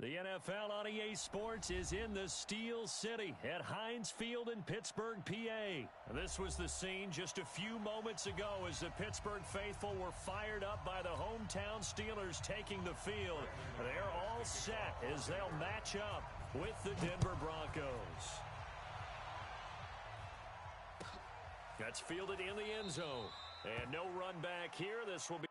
The NFL on EA Sports is in the Steel City at Heinz Field in Pittsburgh, PA. This was the scene just a few moments ago as the Pittsburgh faithful were fired up by the hometown Steelers taking the field. They're all set as they'll match up with the Denver Broncos. That's fielded in the end zone. And no run back here. This will be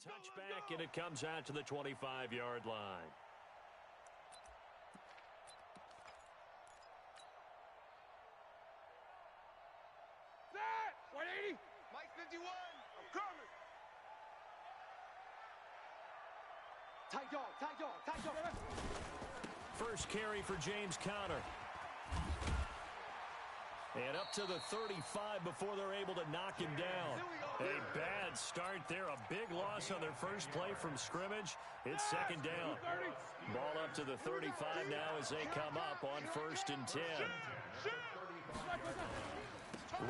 touchback, and it comes out to the 25-yard line. Set! 180! Mike 51! I'm coming! Tight dog, tight dog, tight dog! First carry for James Conner. And up to the 35 before they're able to knock him down. A bad start there. A big loss on their first play from scrimmage. It's second down. Ball up to the 35 now as they come up on 1st and 10.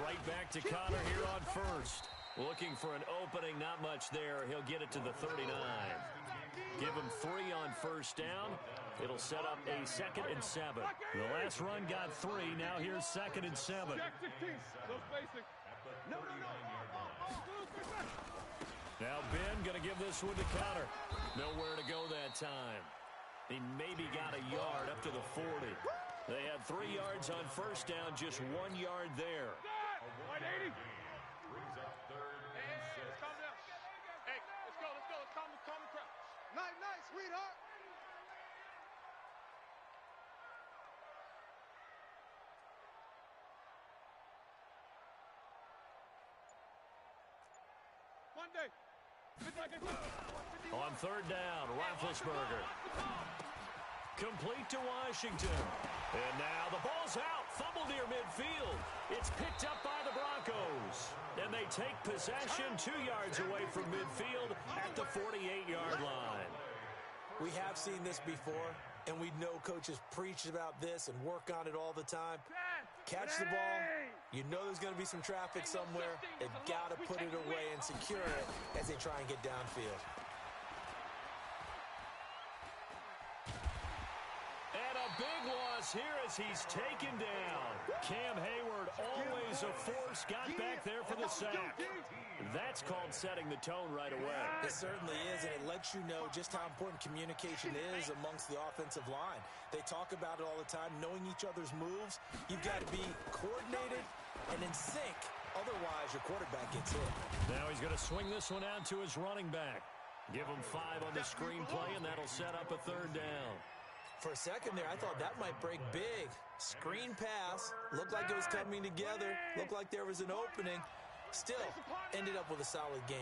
Right back to Conner here on 1st. Looking for an opening, not much there. He'll get it to the 39. Give him 3 on 1st down. It'll set up a 2nd and 7. The last run got 3. Now here's 2nd and 7. Now Ben going to give this one to Conner. Nowhere to go that time. He maybe got a yard up to the 40. They had 3 yards on 1st down, just 1 yard there. 180. Let's calm down. Hey, let's go. Let's calm the crowd. Night, sweetheart. Monday. On 3rd down, Roethlisberger. Complete to Washington. And now the ball's out. Fumble near midfield. It's picked up by the Broncos. And they take possession 2 yards away from midfield at the 48-yard line. We have seen this before, and we know coaches preach about this and work on it all the time. Catch the ball. You know there's going to be some traffic somewhere. They've got to put it away and secure it as they try and get downfield. And a big loss here as he's taken down. Cam Hayward, always a force, got back there for the sack. That's called setting the tone right away. It certainly is, and it lets you know just how important communication is amongst the offensive line. They talk about it all the time, knowing each other's moves. You've got to be coordinated and in sync. Otherwise, your quarterback gets hit. Now he's going to swing this one out to his running back. Give him 5 on the screenplay, and that'll set up a 3rd down. For a second there, I thought that might break big. Screen pass. Looked like it was coming together. Looked like there was an opening. Still, ended up with a solid game.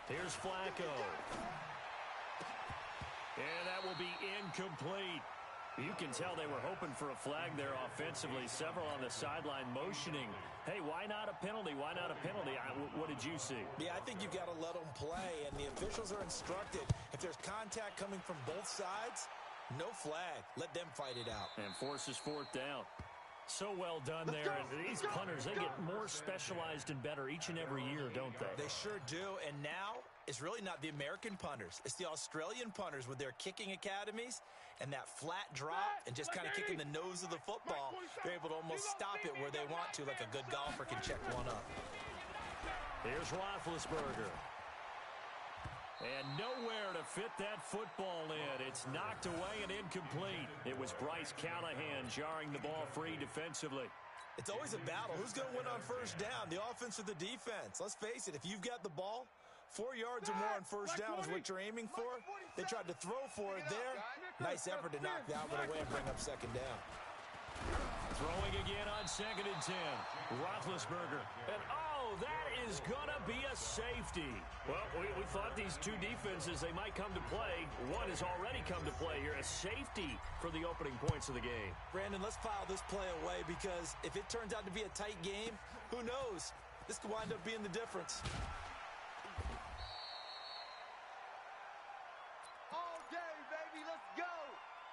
Here's Flacco. And that will be incomplete. You can tell they were hoping for a flag there offensively. Several on the sideline motioning. Hey, why not a penalty? Why not a penalty? What did you see? Yeah, I think you've got to let them play, and the officials are instructed. If there's contact coming from both sides, no flag. Let them fight it out. And forces 4th down. So well done there. And these punters, they get more specialized and better each and every year, don't they? They sure do. And now it's really not the American punters. It's the Australian punters with their kicking academies and that flat drop and just kind of kicking the nose of the football. They're able to almost stop it where they want to, like a good golfer can check one up. Here's Roethlisberger. And nowhere to fit that football in. It's knocked away and incomplete. It was Bryce Callahan jarring the ball free defensively. It's always a battle. Who's going to win on 1st down, the offense or the defense? Let's face it, if you've got the ball, 4 yards or more on 1st down is what you're aiming for. They tried to throw for it there. Nice effort to knock that one away and bring up 2nd down. Throwing again on 2nd and 10. Roethlisberger. And, oh, that is going to be a safety. Well, we thought these two defenses, they might come to play. One has already come to play here. A safety for the opening points of the game. Brandon, let's file this play away because if it turns out to be a tight game, who knows? This could wind up being the difference. All day, baby. Let's go.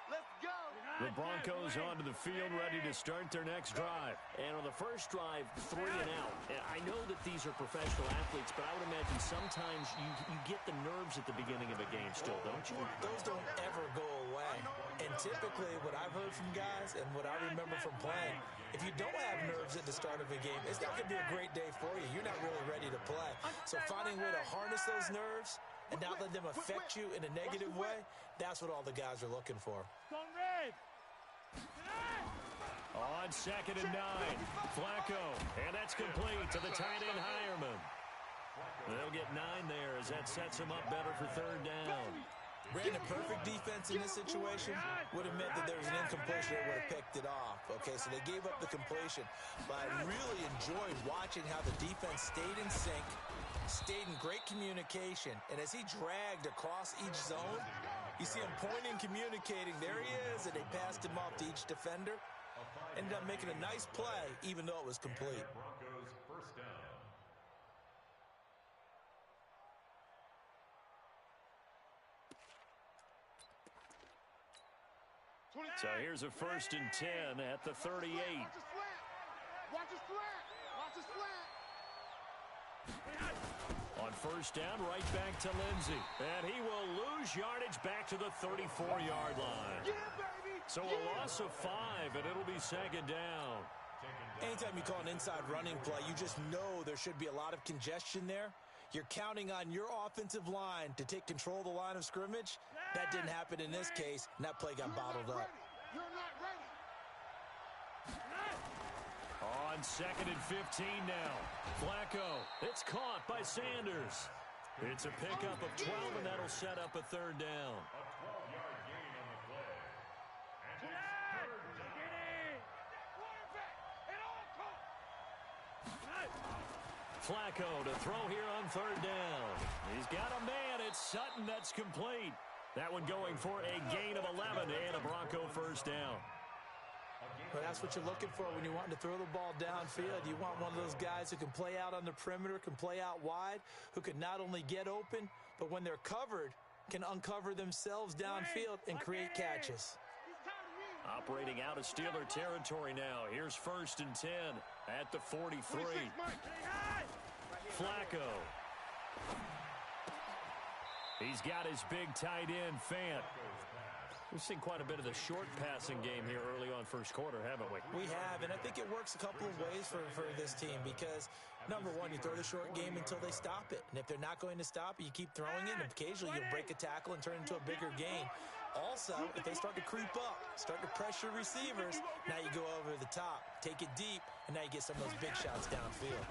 Let's go. The Broncos onto the field ready to start their next drive. And on the first drive, 3 and out. And I know that these are professional athletes, but I would imagine sometimes you get the nerves at the beginning of a game still, don't you? Those don't ever go away. And typically what I've heard from guys and what I remember from playing, if you don't have nerves at the start of a game, it's not going to be a great day for you. You're not really ready to play. So finding a way to harness those nerves and not let them affect you in a negative way, that's what all the guys are looking for. On 2nd and 9, Flacco, and that's complete to the tight end Hireman. They'll get 9 there as that sets them up better for 3rd down. Brandon, perfect defense in this situation would have meant that there was an incompletion that would have picked it off. Okay, so they gave up the completion. But I really enjoyed watching how the defense stayed in sync, stayed in great communication, and as he dragged across each zone, you see him pointing, communicating. There he is, and they passed him off to each defender. Ended up making a nice play, even though it was complete. So here's a 1st and 10 at the 38. Watch his slant. Watch his slant. On 1st down, right back to Lindsey. And he will lose yardage back to the 34-yard line. Yeah, baby. So a loss of 5, and it'll be 2nd down. Anytime you call an inside running play, you just know there should be a lot of congestion there. You're counting on your offensive line to take control of the line of scrimmage. That didn't happen in this case, and that play got bottled up. You're not ready. On 2nd and 15 now. Flacco. It's caught by Sanders. It's a pickup of 12, and that'll set up a 3rd down. Flacco to throw here on 3rd down. He's got a man. It's Sutton that's complete. That one going for a gain of 11 and a Bronco 1st down. But that's what you're looking for when you want to throw the ball downfield. You want one of those guys who can play out on the perimeter, can play out wide, who can not only get open, but when they're covered, can uncover themselves downfield and create catches. Operating out of Steeler territory now. Here's 1st and 10 at the 43. Flacco. He's got his big tight end, Fant. We've seen quite a bit of the short passing game here early on first quarter, haven't we? We have, and I think it works a couple of ways for this team because, number one, you throw the short game until they stop it. And if they're not going to stop it, you keep throwing it, and occasionally you'll break a tackle and turn it into a bigger gain. Also, if they start to creep up, start to pressure receivers, now you go over the top, take it deep, and now you get some of those big shots downfield.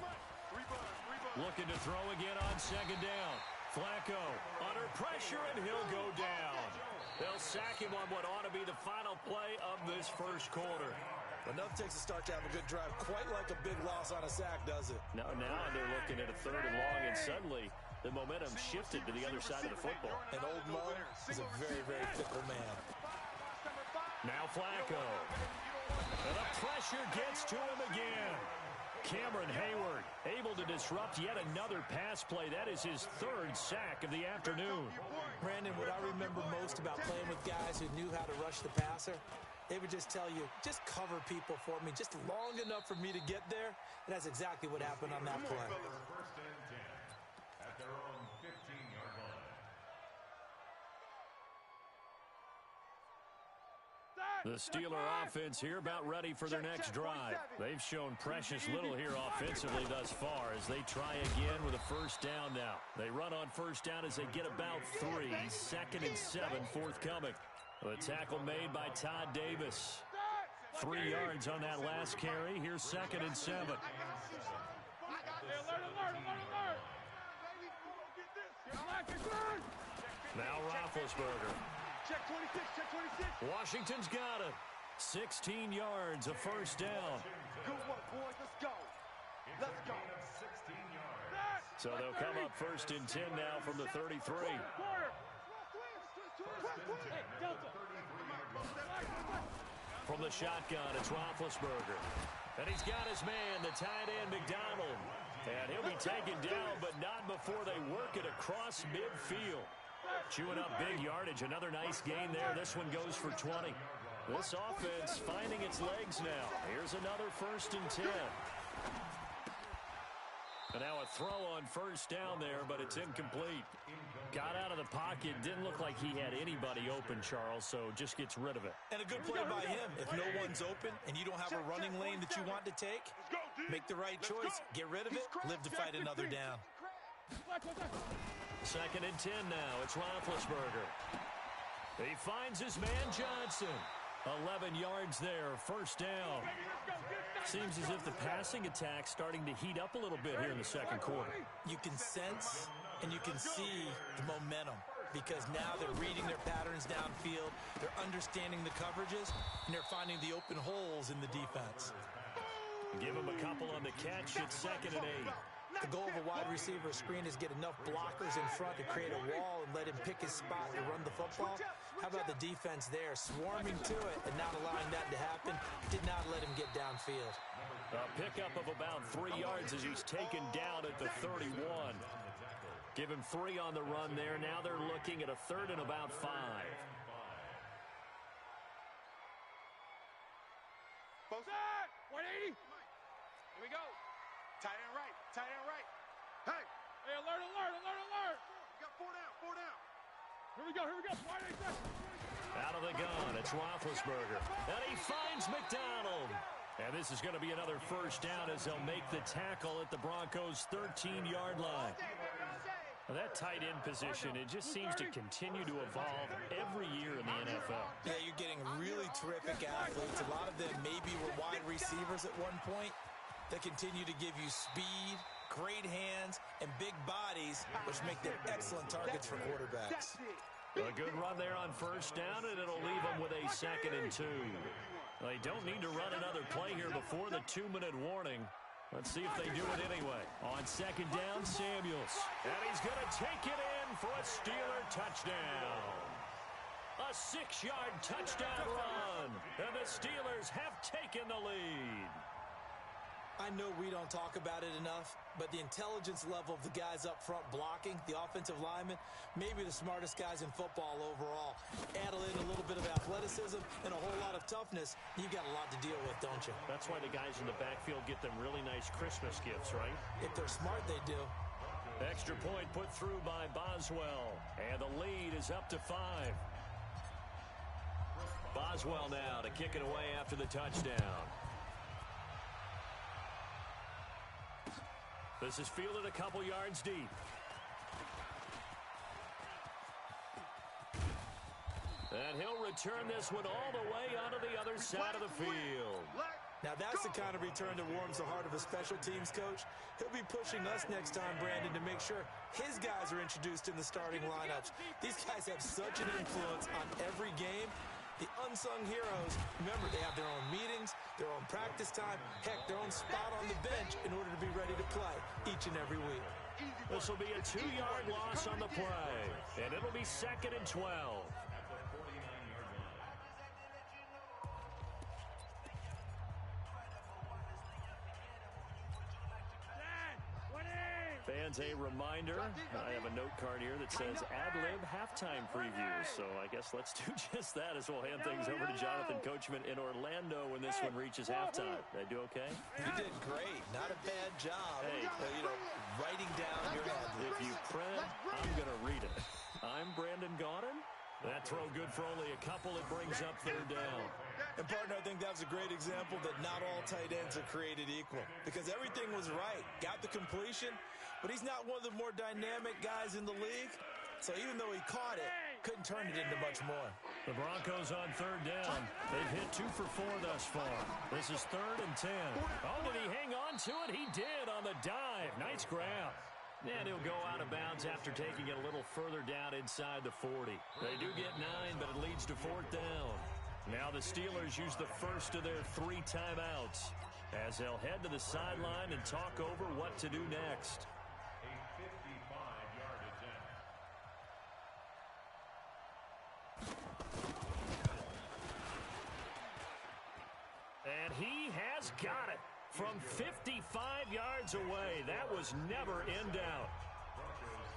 Looking to throw again on 2nd down. Flacco under pressure, and he'll go down. They'll sack him on what ought to be the final play of this first quarter. Enough takes a start to have a good drive, quite like a big loss on a sack, does it? Now they're looking at a 3rd and long, and suddenly the momentum shifted to the other side of the football. And old Mo is a very, very fickle man. Now Flacco. And the pressure gets to him again. Cameron Hayward able to disrupt yet another pass play. That is his 3rd sack of the afternoon. Brandon, what I remember most about playing with guys who knew how to rush the passer, they would just tell you, just cover people for me, just long enough for me to get there. And that's exactly what happened on that play. The Steeler offense here about ready for their next drive. They've shown precious little here offensively thus far as they try again with a 1st down now. They run on 1st down as they get about 3. 2nd and 7 forthcoming. The tackle made by Todd Davis. 3 yards on that last carry. Here's 2nd and 7. Now Roethlisberger. Check 26, check 26. Washington's got it. 16 yards, a first down. Good work, boys. Let's go. Let's go. So they'll come up first and 10 now from the 33. From the shotgun, it's Roethlisberger. And he's got his man, the tight end, McDonald. And he'll be taken down, but not before they work it across midfield. Chewing up big yardage. Another nice gain there. This one goes for 20. This offense finding its legs now. Here's another first and 10. And now a throw on first down there, but it's incomplete. Got out of the pocket. Didn't look like he had anybody open, Charles, so just gets rid of it. And a good play by him. If no one's open and you don't have a running lane that you want to take, make the right choice. Get rid of it. Live to fight another down. Second and 10 now. It's Roethlisberger. He finds his man Johnson. 11 yards there, first down. Seems as if the passing attack's starting to heat up a little bit here in the second quarter. You can sense and you can see the momentum because now they're reading their patterns downfield, they're understanding the coverages, and they're finding the open holes in the defense. Give him a couple on the catch. It's second and 8. The goal of a wide receiver screen is get enough blockers in front to create a wall and let him pick his spot to run the football. How about the defense there, swarming to it and not allowing that to happen? Did not let him get downfield. A pickup of about 3 yards as he's taken down at the 31. Give him 3 on the run there. Now they're looking at a third and about 5. Both sides. 180. Here we go. Tight end right. Tight end right. Hey. Hey, alert, alert, alert, alert. You got 4 down, 4 down. Here we go, here we go. Out of the gun, it's Roethlisberger. And he finds McDonald. And this is going to be another first down as they'll make the tackle at the Broncos' 13-yard line. That tight end position, it just seems to continue to evolve every year in the NFL. Yeah, you're getting really terrific athletes. A lot of them maybe were wide receivers at one point. They continue to give you speed, great hands, and big bodies, which make them excellent targets for quarterbacks. A good run there on first down, and it'll leave them with a second and 2. They don't need to run another play here before the 2-minute warning. Let's see if they do it anyway. On second down, Samuels. And he's going to take it in for a Steeler touchdown. A 6-yard touchdown run. And the Steelers have taken the lead. I know we don't talk about it enough, but the intelligence level of the guys up front blocking, the offensive linemen, maybe the smartest guys in football overall. Add in a little bit of athleticism and a whole lot of toughness, you've got a lot to deal with, don't you? That's why the guys in the backfield get them really nice Christmas gifts, right? If they're smart, they do. Extra point put through by Boswell, and the lead is up to 5. Boswell now to kick it away after the touchdown. This is fielded a couple yards deep. And he'll return this one all the way onto the other side of the field. Now that's the kind of return that warms the heart of a special teams coach. He'll be pushing us next time, Brandon, to make sure his guys are introduced in the starting lineups. These guys have such an influence on every game. The unsung heroes, remember, they have their own meetings, their own practice time, heck, their own spot on the bench in order to be ready to play each and every week. This will be a 2-yard loss on the play, and it'll be second and 12. Fans, a reminder, I have a note card here that says ad-lib halftime previews. So I guess let's do just that as we'll hand things over to Jonathan Coachman in Orlando when this one reaches halftime. Did I do okay? You did great. Not a bad job. Hey, writing down your ad-lib. If you print, I'm going to read it. I'm Brandon Gaudin. That throw good for only a couple. It brings up third down. And, partner, I think that was a great example that not all tight ends are created equal because everything was right. Got the completion, but he's not one of the more dynamic guys in the league. So even though he caught it, couldn't turn it into much more. The Broncos on third down. They've hit 2 for 4 thus far. This is third and 10. Oh, did he hang on to it? He did on the dive. Nice grab. And he'll go out of bounds after taking it a little further down inside the 40. They do get 9, but it leads to fourth down. Now the Steelers use the first of their 3 timeouts as they'll head to the sideline and talk over what to do next. A 55-yard attempt. And he has got it from 55 yards away. That was never in doubt.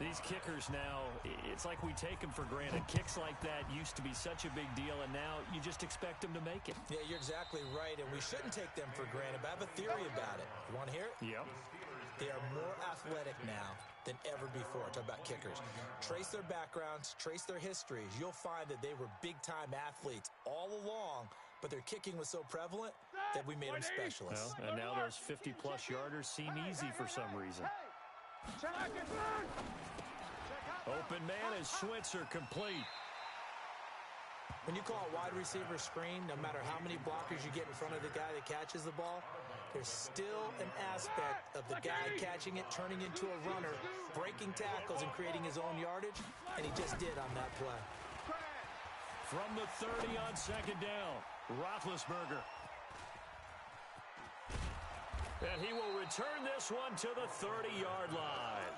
These kickers now, it's like we take them for granted. Kicks like that used to be such a big deal, and now you just expect them to make it. Yeah, you're exactly right, and we shouldn't take them for granted, but I have a theory about it. You want to hear it? Yep. They are more athletic now than ever before. Talk about kickers. Trace their backgrounds, trace their histories. You'll find that they were big-time athletes all along, but their kicking was so prevalent that we made them specialists. Well, and now those 50-plus yarders seem easy for some reason. Open man is Switzer, complete. When you call a wide receiver screen, no matter how many blockers you get in front of the guy that catches the ball, there's still an aspect of the guy catching it, turning into a runner, breaking tackles and creating his own yardage, and he just did on that play. From the 30 on second down, Roethlisberger. And he will return this one to the 30-yard line.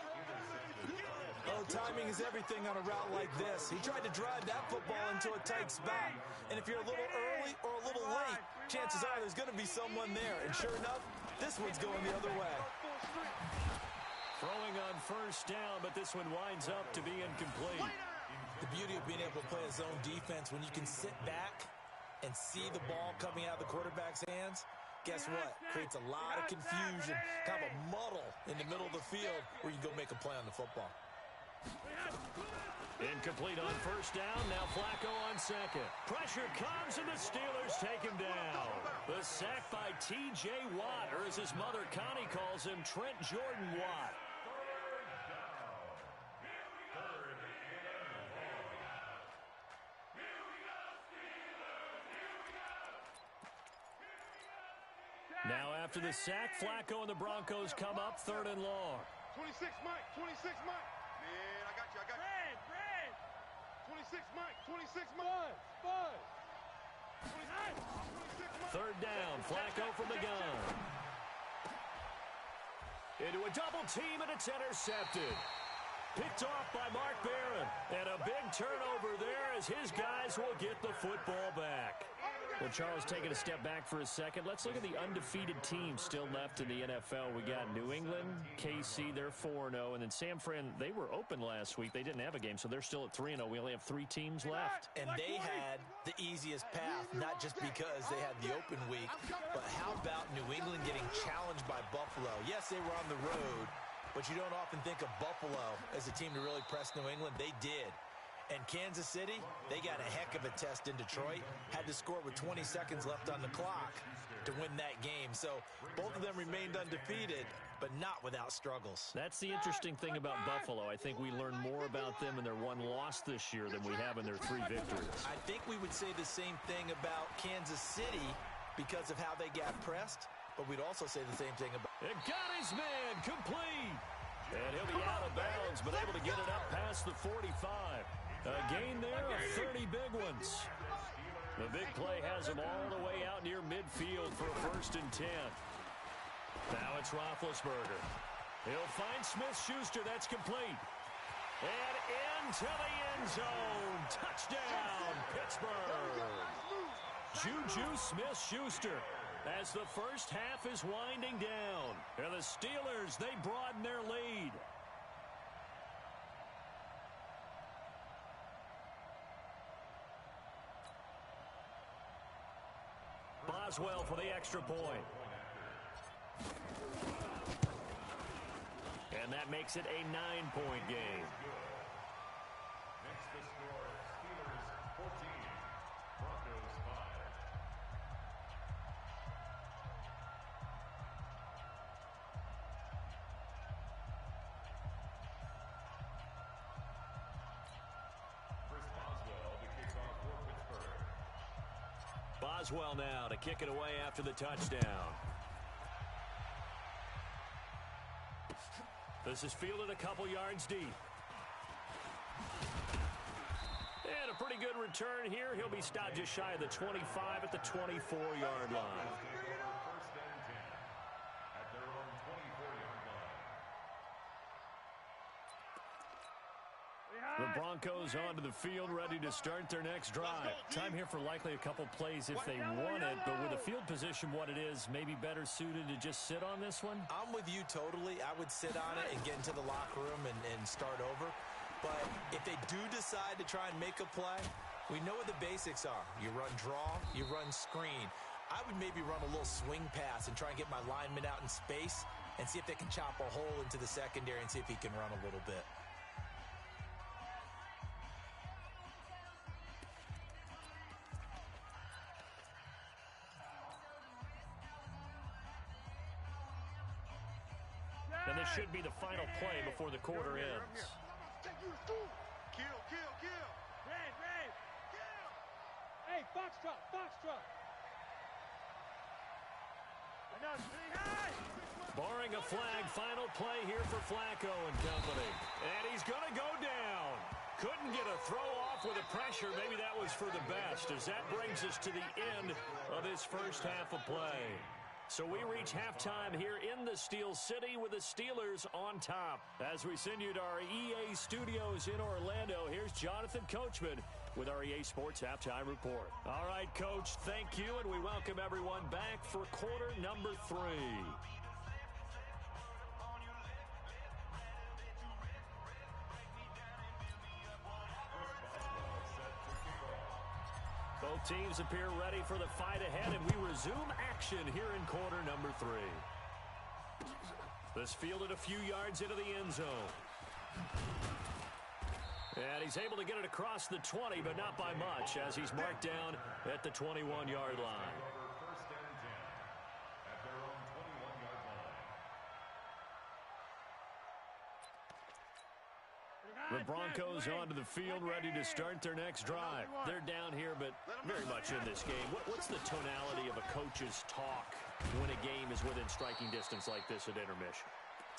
Oh, timing is everything on a route like this. He tried to drive that football into a tight spot. And if you're a little early or a little late, chances are there's going to be someone there. And sure enough, this one's going the other way. Throwing on first down, but this one winds up to be incomplete. The beauty of being able to play a zone defense, when you can sit back and see the ball coming out of the quarterback's hands, guess what? Creates a lot of confusion, kind of a muddle in the middle of the field where you can go make a play on the football. Incomplete on first down. Now Flacco on second. Pressure comes, and the Steelers take him down. The sack by T.J. Watt, or as his mother Connie calls him, Trent Jordan Watt. Now after the sack, Flacco and the Broncos come up 3rd and long. 26 Mike, 26 Mike. Man, I got you, Brad. 26 Mike, 26 Mike. 3rd down, Flacco from the gun. Into a double team, and it's intercepted. Picked off by Mark Barron. And a big turnover there as his guys will get the football back. Well, Charles, taking a step back for a second, let's look at the undefeated teams still left in the NFL. We got New England, KC, they're 4-0. And then San Fran, they were open last week. They didn't have a game, so they're still at 3-0. We only have 3 teams left. And they had the easiest path, not just because they had the open week, but how about New England getting challenged by Buffalo? Yes, they were on the road, but you don't often think of Buffalo as a team to really press New England. They did. And Kansas City, they got a heck of a test in Detroit. Had to score with 20 seconds left on the clock to win that game. So both of them remained undefeated, but not without struggles. That's the interesting thing about Buffalo. I think we learn more about them in their 1 loss this year than we have in their 3 victories. I think we would say the same thing about Kansas City because of how they got pressed, but we'd also say the same thing about... It got his man complete. And he'll be out of bounds, but able to get it up past the 45. A gain there of 30 big ones. The big play has him all the way out near midfield for a 1st and 10. Now it's Roethlisberger. He'll find Smith-Schuster. That's complete. And into the end zone. Touchdown, Pittsburgh. Juju Smith-Schuster. As the first half is winding down. And the Steelers, they broaden their lead. Boswell for the extra point. And that makes it a 9-point game. Next the score, Steelers 14, Broncos 5. Chris Boswell to kick off for Pittsburgh. Boswell now to kick it away after the touchdown. This is fielded a couple yards deep. And a pretty good return here. He'll be stopped just shy of the 25 at the 24-yard line. First and 10 at their own 24-yard line. The Broncos onto the field, ready to start their next drive. Time here for likely a couple plays if they want it, but with the field position what it is, maybe better suited to just sit on this one? I'm with you totally. I would sit on it and get into the locker room and start over. But if they do decide to try and make a play, we know what the basics are. You run draw, you run screen. I would maybe run a little swing pass and try and get my lineman out in space and see if they can chop a hole into the secondary and see if he can run a little bit. And this should be the final play before the quarter ends. Kill, kill, kill. Red. Kill. Hey, Foxtrot. Barring a flag, final play here for Flacco and company. And he's going to go down. Couldn't get a throw off with the pressure. Maybe that was for the best, as that brings us to the end of this first half of play. So we reach halftime here in the Steel City with the Steelers on top. As we send you to our EA studios in Orlando, here's Jonathan Coachman with our EA Sports Halftime Report. All right, Coach, thank you, and we welcome everyone back for quarter number 3. Both teams appear ready for the fight ahead, and we resume action here in quarter number 3. This fielded a few yards into the end zone. And he's able to get it across the 20, but not by much, as he's marked down at the 21-yard line. First and 10 at their own 21-yard line. The Broncos onto the field, ready to start their next drive. They're down here, but very much in this game. What's the tonality of a coach's talk when a game is within striking distance like this at intermission?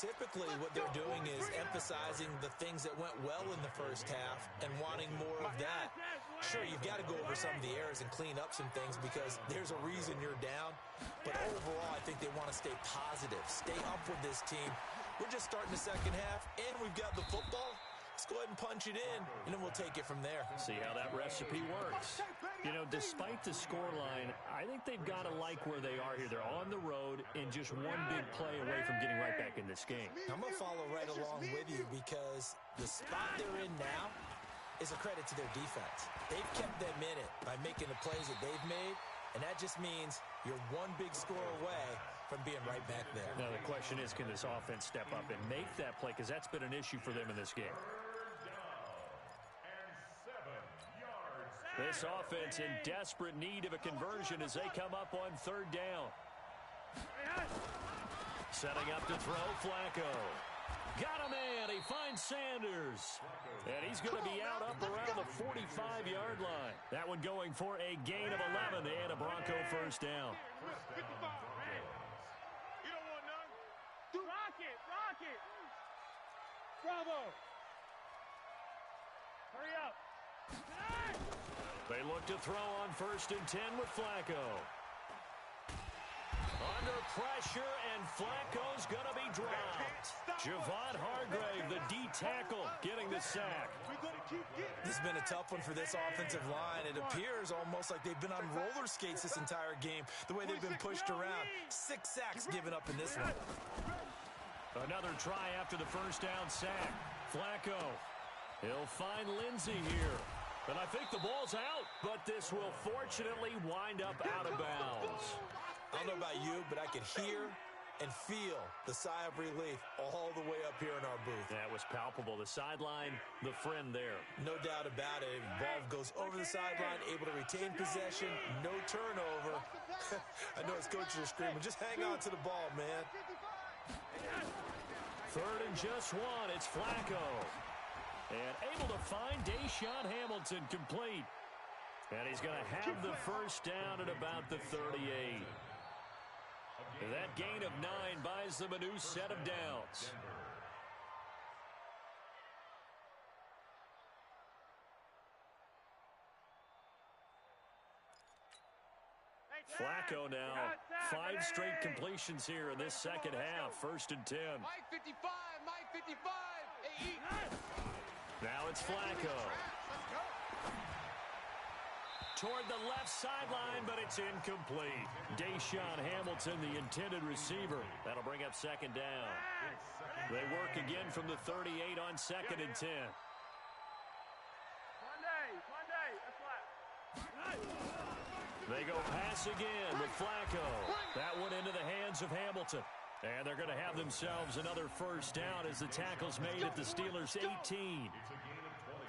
Typically, what they're doing is emphasizing the things that went well in the first half and wanting more of that. Sure, you've got to go over some of the errors and clean up some things because there's a reason you're down. But overall, I think they want to stay positive, stay up with this team. We're just starting the second half, and we've got the football. Let's go ahead and punch it in, and then we'll take it from there. See how that recipe works. You know, despite the scoreline, I think they've got to like where they are here. They're on the road and just one big play away from getting right back in this game. I'm going to follow right along with you because the spot they're in now is a credit to their defense. They've kept them in it by making the plays that they've made, and that just means you're one big score away from being right back there. Now, the question is, can this offense step up and make that play? Because that's been an issue for them in this game. This offense in desperate need of a conversion as they come up on third down. Setting up to throw, Flacco. Got a man. He finds Sanders. And he's going to be out up around the 45-yard line. That one going for a gain of 11 and a Bronco first down. 55. You don't want none? Rock it. Bravo. Hurry up. They look to throw on first and 10 with Flacco. Under pressure, and Flacco's going to be dropped. Javon Hargrave, the D tackle, getting the sack. This has been a tough one for this offensive line. It appears almost like they've been on roller skates this entire game, the way they've been pushed around. 6 sacks given up in this one. Another try after the first down sack. Flacco. He'll find Lindsey here. And I think the ball's out, but this will fortunately wind up out of bounds. I don't know about you, but I could hear and feel the sigh of relief all the way up here in our booth. That was palpable. The sideline, the friend there. No doubt about it. Ball goes over the sideline, able to retain possession, no turnover. I know his coaches are screaming, just hang on to the ball, man. Third and just one. It's Flacco. And able to find Deshaun Hamilton complete. And he's going to have the first down at about the 38. That gain of 9 buys them a new set of downs. Flacco now, 5 straight completions here in this second half. 1st and 10. Mike 55, Mike 55. Hey, now it's Flacco. Toward the left sideline, but it's incomplete. Deshaun Hamilton, the intended receiver. That'll bring up 2nd down. They work again from the 38 on 2nd and 10. They go pass again with Flacco. That one into the hands of Hamilton. And they're going to have themselves another 1st down as the tackle's made at the Steelers' 18.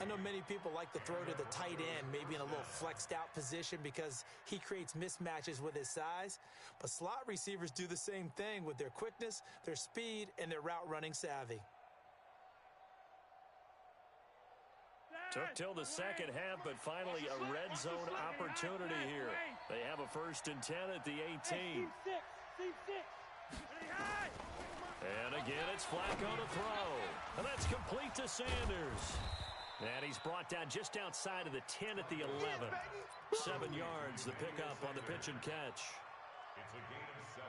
I know many people like to throw to the tight end, maybe in a little flexed out position because he creates mismatches with his size. But slot receivers do the same thing with their quickness, their speed, and their route running savvy. Took till the second half, but finally a red zone opportunity here. They have a 1st and 10 at the 18. And again, it's Flacco to throw. And that's complete to Sanders. And he's brought down just outside of the 10 at the 11. 7 yards, the pickup on the pitch and catch. It's a gain of 7.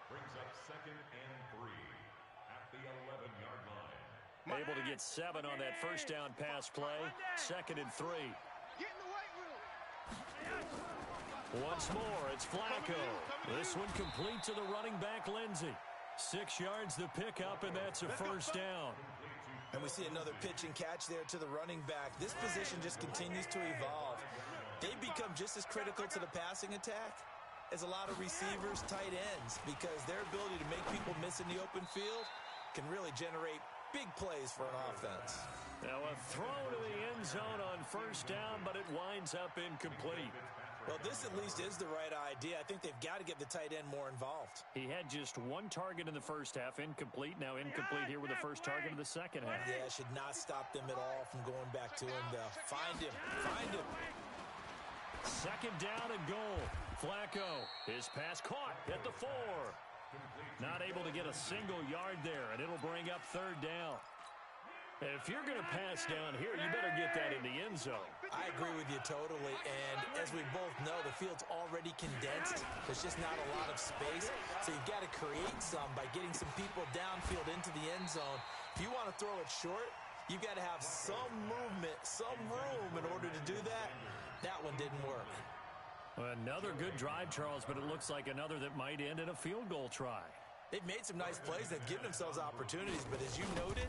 Brings up 2nd and 3 at the 11-yard line. Able to get 7 on that 1st down pass play. 2nd and 3. Get in the weight room. Once more, it's Flacco. This one complete to the running back, Lindsey. 6 yards the pickup, and that's a 1st down. And we see another pitch and catch there to the running back. This position just continues to evolve. They become just as critical to the passing attack as a lot of receivers, tight ends, because their ability to make people miss in the open field can really generate big plays for an offense. Now a throw to the end zone on 1st down, but it winds up incomplete. Well, this at least is the right idea. I think they've got to get the tight end more involved. He had just 1 target in the 1st half, incomplete. Now incomplete here with the 1st target of the 2nd half. Yeah, should not stop them at all from going back to him, though. Find him. Find him. 2nd down and goal. Flacco, his pass caught at the 4. Not able to get a single yard there, and it'll bring up 3rd down. If you're going to pass down here, you better get that in the end zone. I agree with you totally, and as we both know, the field's already condensed. There's just not a lot of space, so you've got to create some by getting some people downfield into the end zone. If you want to throw it short, you've got to have some movement, some room in order to do that. That one didn't work. Another good drive, Charles, but it looks like another that might end in a field goal try. They've made some nice plays. They've given themselves opportunities, but as you noted,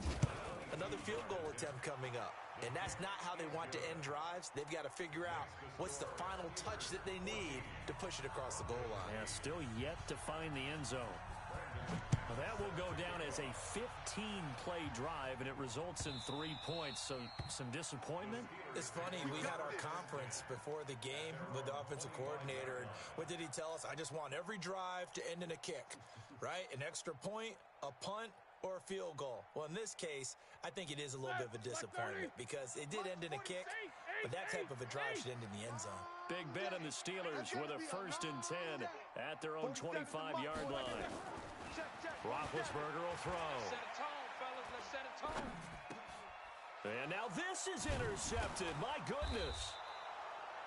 another field goal attempt coming up. And that's not how they want to end drives. They've got to figure out what's the final touch that they need to push it across the goal line. Yeah, still yet to find the end zone. Well, that will go down as a 15-play drive, and it results in 3 points. So some disappointment? It's funny. We had our conference before the game with the offensive coordinator. And what did he tell us? I just want every drive to end in a kick, right? An extra point, a punt, or a field goal. Well, in this case, I think it is a little bit of a disappointment because it did end in a kick, but that type of a drive should end in the end zone. Big Ben and the Steelers with a 1st and 10 at their own 25-yard line. Roethlisberger will throw. Set a tone, fellas. Let's set a tone. And now this is intercepted. My goodness.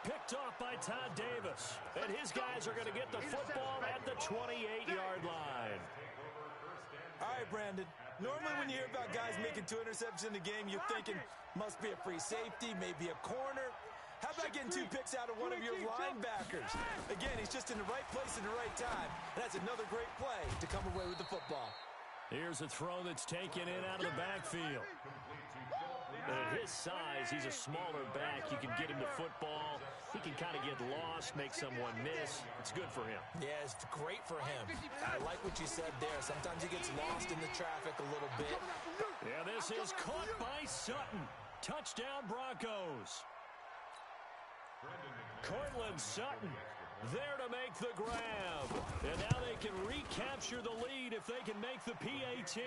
Picked off by Todd Davis. And his guys are going to get the football at the 28-yard line. All right, Brandon. Normally when you hear about guys making 2 interceptions in a game, you're thinking must be a free safety, maybe a corner. How about getting 2 picks out of one of your linebackers? Again, he's just in the right place at the right time. And that's another great play to come away with the football. Here's a throw that's taken in out of the backfield. At his size, he's a smaller back. You can get him to football. He can kind of get lost, make someone miss. It's good for him. Yeah, it's great for him. I like what you said there. Sometimes he gets lost in the traffic a little bit. Yeah, this is caught by Sutton. Touchdown, Broncos. Cortland Sutton there to make the grab. And now they can recapture the lead if they can make the PAT.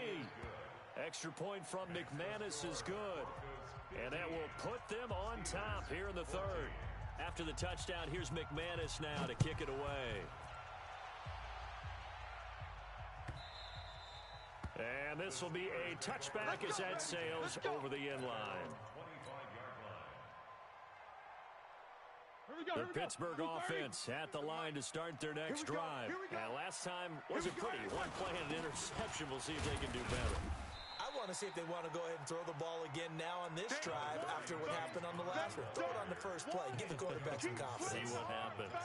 Extra point from McManus is good. And that will put them on top here in the 3rd. After the touchdown, here's McManus now to kick it away. And this will be a touchback as that sails over the end line. Here we go. The Pittsburgh offense at the line to start their next drive. And last time wasn't pretty. One play and an interception. We'll see if they can do better. I want to see if they want to go ahead and throw the ball again now on this drive after what happened on the last one. Throw it on the first play. Give the quarterback some confidence. See what happens.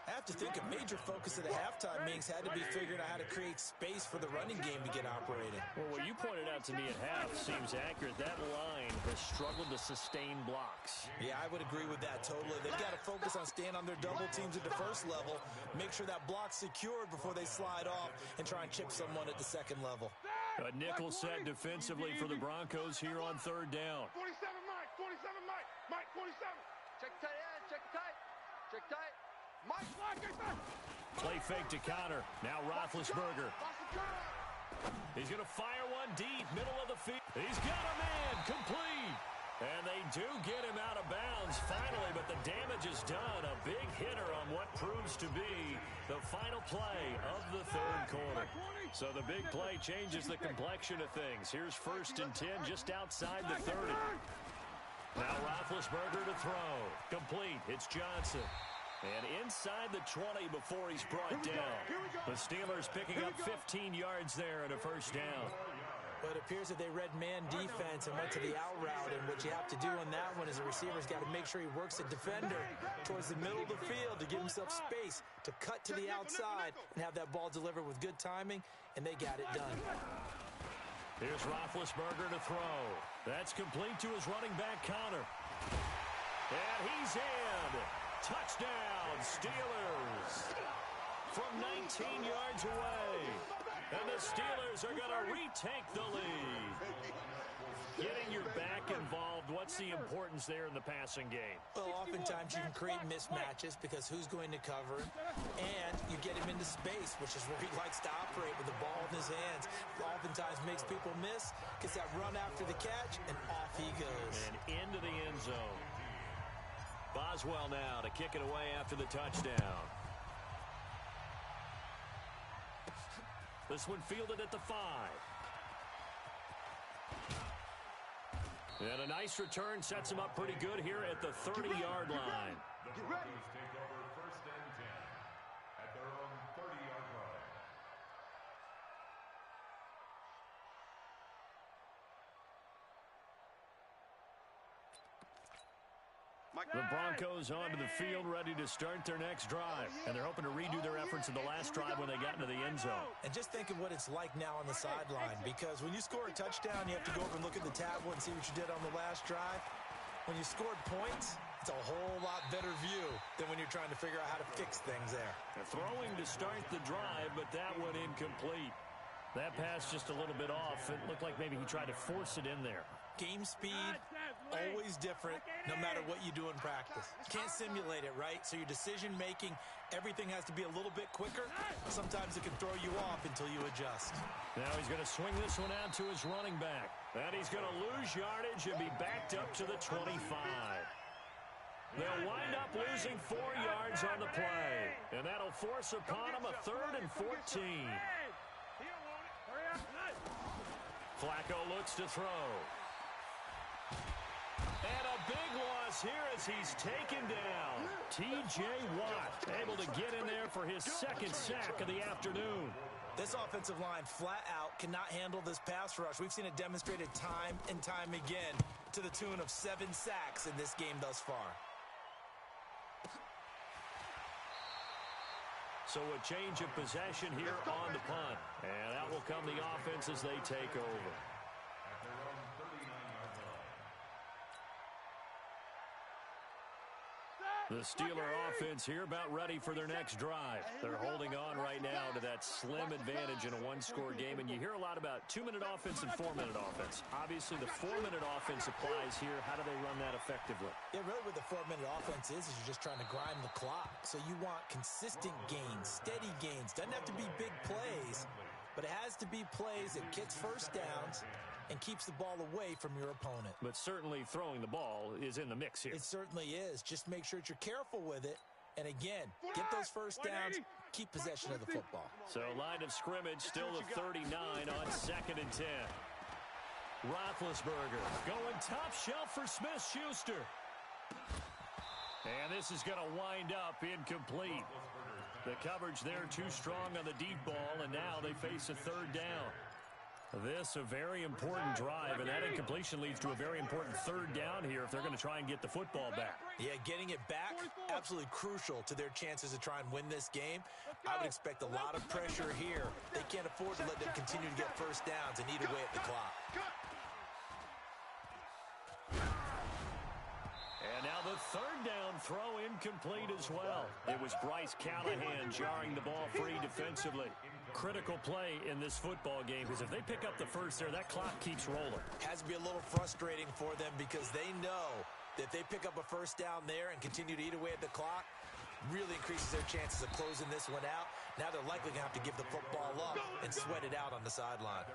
I have to think a major focus of the halftime meetings had to be figuring out how to create space for the running game to get operating. Well, what you pointed out to me at half seems accurate. That line has struggled to sustain blocks. Yeah, I would agree with that totally. They've got to focus on staying on their double teams at the first level, make sure that block's secured before they slide off and try and chip someone at the second level. A nickel set defensively for the Broncos here on third down. 47 Mike, 47 Mike, Mike 47. Check tight end, check tight, check tight. Mike, play fake to Connor. Now Roethlisberger. He's going to fire one deep, middle of the field. He's got a man, complete. And they do get him out of bounds finally, but the damage is done. A big hitter on what proves to be the final play of the third quarter. So the big play changes the complexion of things. Here's 1st and 10 just outside the 30. Now Roethlisberger to throw. Complete. It's Johnson. And inside the 20 before he's brought down. The Steelers picking up 15 yards there and a first down. But it appears that they read man defense and went to the out route. And what you have to do on that one is the receiver's got to make sure he works the defender towards the middle of the field to give himself space to cut to the outside and have that ball delivered with good timing, and they got it done. Here's Roethlisberger to throw. That's complete to his running back, Connor. And he's in. Touchdown, Steelers. From 19 yards away. And the Steelers are going to retake the lead. Getting your back involved, what's the importance there in the passing game? Well, oftentimes you can create mismatches because who's going to cover him, and you get him into space, which is where he likes to operate with the ball in his hands. Oftentimes makes people miss, gets that run after the catch, and off he goes. And into the end zone. Boswell now to kick it away after the touchdown. This one fielded at the 5. And a nice return sets him up pretty good here at the 30-yard line. The Broncos take over 1st and 10 at their own 30-yard line. The Broncos onto the field ready to start their next drive. And they're hoping to redo their efforts in the last drive when they got into the end zone. And just think of what it's like now on the sideline, because when you score a touchdown, you have to go over and look at the tablet and see what you did on the last drive. When you scored points, it's a whole lot better view than when you're trying to figure out how to fix things there. Throwing to start the drive, but that one incomplete. That pass just a little bit off. It looked like maybe he tried to force it in there. Game speed, always different, no matter what you do in practice. You can't simulate it, right? So your decision-making, everything has to be a little bit quicker. Sometimes it can throw you off until you adjust. Now he's going to swing this one out to his running back. And he's going to lose yardage and be backed up to the 25. They'll wind up losing 4 yards on the play. And that'll force upon him a 3rd and 14. Flacco looks to throw. And a big loss here as he's taken down. T.J. Watt able to get in there for his 2nd sack of the afternoon. This offensive line flat out cannot handle this pass rush. We've seen it demonstrated time and time again to the tune of 7 sacks in this game thus far. So a change of possession here on the punt. And out will come the offense as they take over. At their own 39-yard line. The Steeler offense here about ready for their next drive. They're holding on right now to that slim advantage in a one-score game. And you hear a lot about 2-minute offense and 4-minute offense. Obviously, the 4-minute offense applies here. How do they run that effectively? Yeah, really what the 4-minute offense is you're just trying to grind the clock. So you want consistent gains, steady gains. Doesn't have to be big plays, but it has to be plays that gets first downs and keeps the ball away from your opponent. But certainly throwing the ball is in the mix here. It certainly is. Just make sure that you're careful with it. And again, get those first downs, keep possession of the football. So line of scrimmage still the 39 on 2nd and 10. Roethlisberger going top shelf for Smith-Schuster. And this is going to wind up incomplete. The coverage there too strong on the deep ball, and now they face a third down. This a very important drive, and that incompletion leads to a very important third down here if they're going to try and get the football back. Yeah, getting it back, absolutely crucial to their chances to try and win this game. I would expect a lot of pressure here. They can't afford to let them continue to get first downs and eat away at the clock. And now the third down throw incomplete as well. It was Bryce Callahan jarring the ball free defensively. Critical play in this football game because if they pick up the first there, that clock keeps rolling. Has to be a little frustrating for them because they know that if they pick up a first down there and continue to eat away at the clock, really increases their chances of closing this one out. Now they're likely going to have to give the football up and sweat it out on the sideline.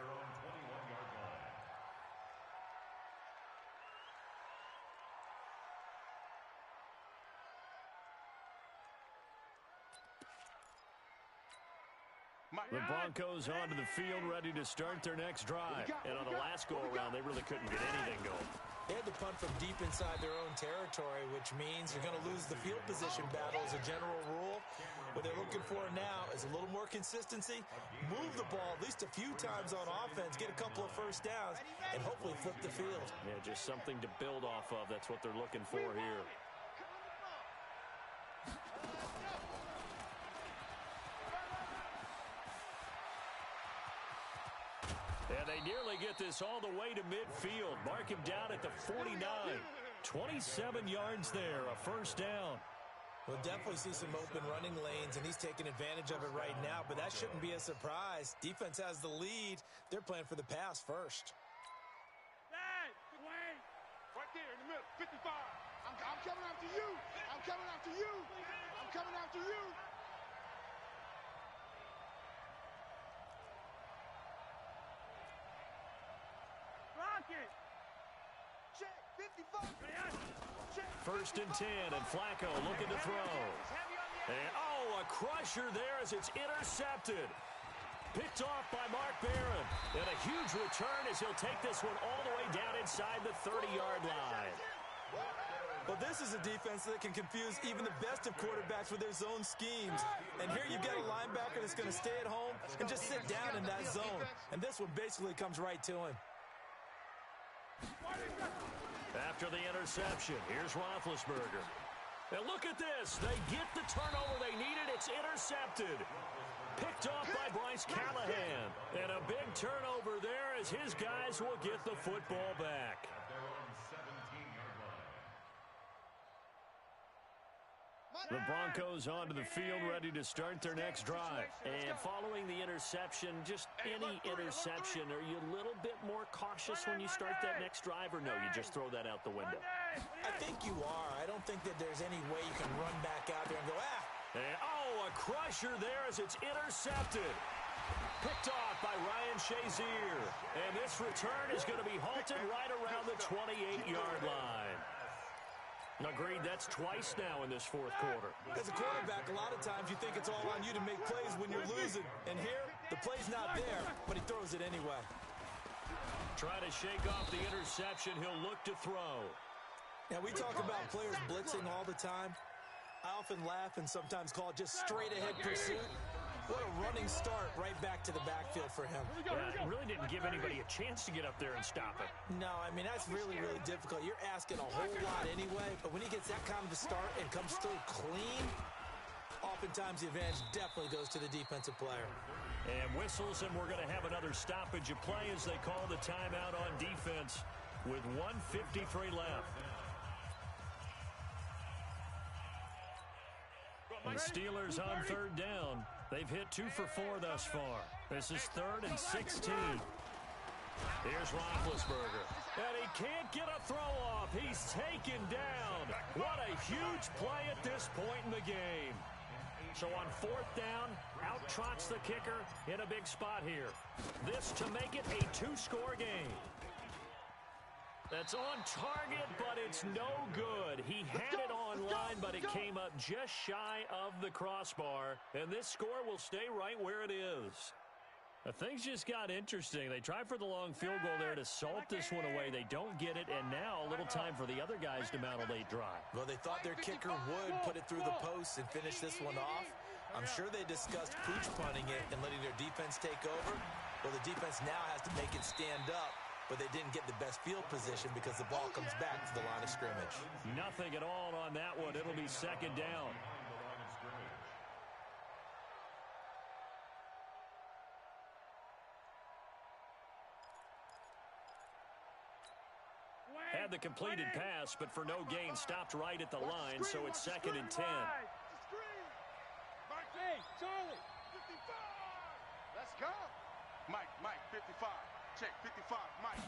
The Broncos onto the field ready to start their next drive. And on the last go-around, they really couldn't get anything going. They had to punt from deep inside their own territory, which means you're going to lose the field position battle as a general rule. What they're looking for now is a little more consistency, move the ball at least a few times on offense, get a couple of first downs, and hopefully flip the field. Yeah, just something to build off of. That's what they're looking for here. And they nearly get this all the way to midfield. Mark him down at the 49. 27 yards there, a first down. We'll definitely see some open running lanes, and he's taking advantage of it right now, but that shouldn't be a surprise. Defense has the lead. They're playing for the pass first. Right there in the middle, 55. I'm coming after you. I'm coming after you. I'm coming after you. First and 10, and Flacco looking to throw. And, a crusher there as it's intercepted. Picked off by Mark Barron. And a huge return as he'll take this one all the way down inside the 30-yard line. Well, this is a defense that can confuse even the best of quarterbacks with their zone schemes. And here you've got a linebacker that's going to stay at home and just sit down in that zone. And this one basically comes right to him. After the interception, here's Roethlisberger. And look at this. They get the turnover they needed. It's intercepted. Picked off by Bryce Callahan. And a big turnover there as his guys will get the football back. The Broncos onto the field ready to start their next drive. And following the interception, just any interception, are you a little bit more cautious when you start that next drive, or no, you just throw that out the window? I think you are. I don't think that there's any way you can run back out there and go, And, a crusher there as it's intercepted. Picked off by Ryan Shazier. And this return is going to be halted right around the 28-yard line. Agreed, that's twice now in this fourth quarter. As a quarterback, a lot of times you think it's all on you to make plays when you're losing. And here, the play's not there, but he throws it anyway. Try to shake off the interception. He'll look to throw. Now, we talk about players blitzing all the time. I often laugh and sometimes call it just straight-ahead pursuit. What a running start right back to the backfield for him. Yeah, really didn't give anybody a chance to get up there and stop it. No, I mean, that's really, really difficult. You're asking a whole lot anyway, but when he gets that kind of a start and comes through clean, oftentimes the advantage definitely goes to the defensive player. And whistles, and we're going to have another stoppage of play as they call the timeout on defense with 1:53 left. And the Steelers on third down. They've hit 2 for 4 thus far. This is 3rd and 16. Here's Roethlisberger. And he can't get a throw off. He's taken down. What a huge play at this point in the game. So on 4th down, out trots the kicker in a big spot here. This to make it a 2-score game. That's on target, but it's no good. He had it online, but it came up just shy of the crossbar. And this score will stay right where it is. Things just got interesting. They tried for the long field goal there to salt this one away. They don't get it, and now a little time for the other guys to mount a late drive. Well, they thought their kicker would put it through the post and finish this one off. I'm sure they discussed pooch punting it and letting their defense take over. Well, the defense now has to make it stand up, but they didn't get the best field position because the ball comes back to the line of scrimmage. Nothing at all on that one. It'll be second down. Had the completed pass, but for no gain, stopped right at the line, so it's second and 10. Hey, Charlie, 55. Let's go. Mike, 55. Check, 55. Mike.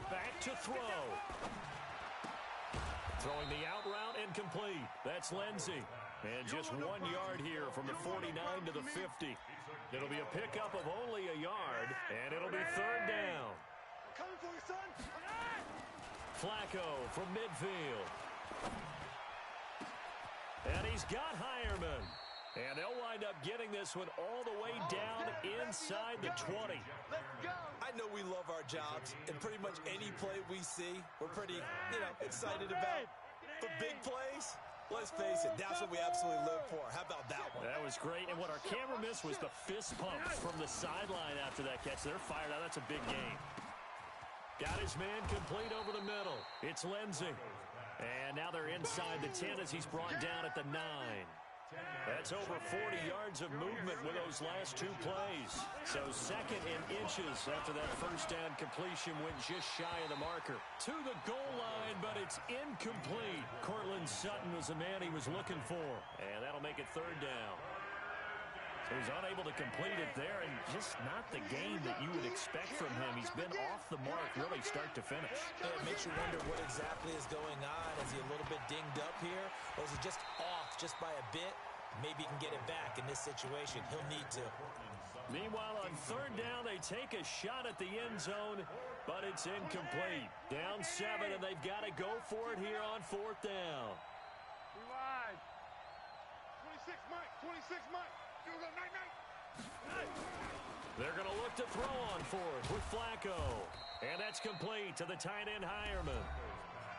Back to throw. Throwing the out route incomplete. That's Lindsey. And just 1 yard here from the 49 to the 50. It'll be a pickup of only a yard, and it'll be third down. I'm coming for you, son. Flacco from midfield. And he's got Hireman. And they'll wind up getting this one all the way down inside the 20. Let's go. I know we love our jobs, and pretty much any play we see, we're pretty, excited about. But big plays, let's face it, that's what we absolutely live for. How about that one? That was great. And what our camera missed was the fist pump from the sideline after that catch. They're fired out. That's a big game. Got his man complete over the middle. It's Lindsey. And now they're inside the 10 as he's brought down at the 9. That's over 40 yards of movement with those last two plays. So second and inches after that first down completion went just shy of the marker. To the goal line, but it's incomplete. Cortland Sutton was the man he was looking for. And that'll make it third down. So he's unable to complete it there, and just not the game that you would expect from him. He's been off the mark really start to finish. Yeah, it makes you wonder what exactly is going on. Is he a little bit dinged up here, or is he just off just by a bit? Maybe he can get it back in this situation. He'll need to. Meanwhile, on third down, they take a shot at the end zone, but it's incomplete. Down 7, and they've got to go for it here on fourth down. Rewind. 26, Mike. 26, Mike. They're going to look to throw on fourth with Flacco. And that's complete to the tight end Hireman.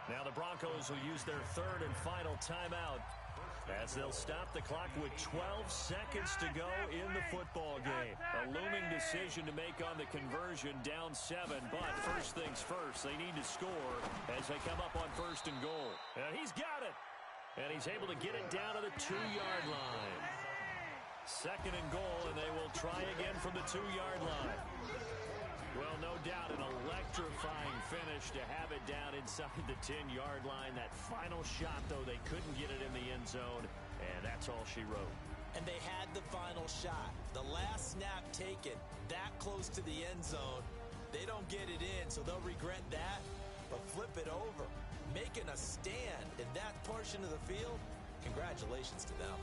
Now the Broncos will use their third and final timeout as they'll stop the clock with 12 seconds to go in the football game. A looming decision to make on the conversion, down 7. But first things first, they need to score as they come up on first and goal. And he's got it. And he's able to get it down to the 2-yard line. Second and goal, and they will try again from the 2-yard line. Well, no doubt an electrifying finish to have it down inside the 10-yard line. That final shot, though, they couldn't get it in the end zone, and that's all she wrote. And they had the final shot. The last snap taken that close to the end zone. They don't get it in, so they'll regret that. But flip it over, making a stand in that portion of the field, congratulations to them.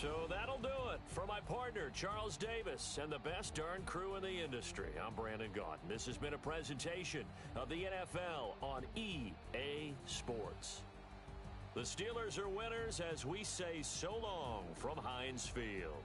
So that'll do it for my partner, Charles Davis, and the best darn crew in the industry. I'm Brandon Gaudin. This has been a presentation of the NFL on EA Sports. The Steelers are winners as we say so long from Heinz Field.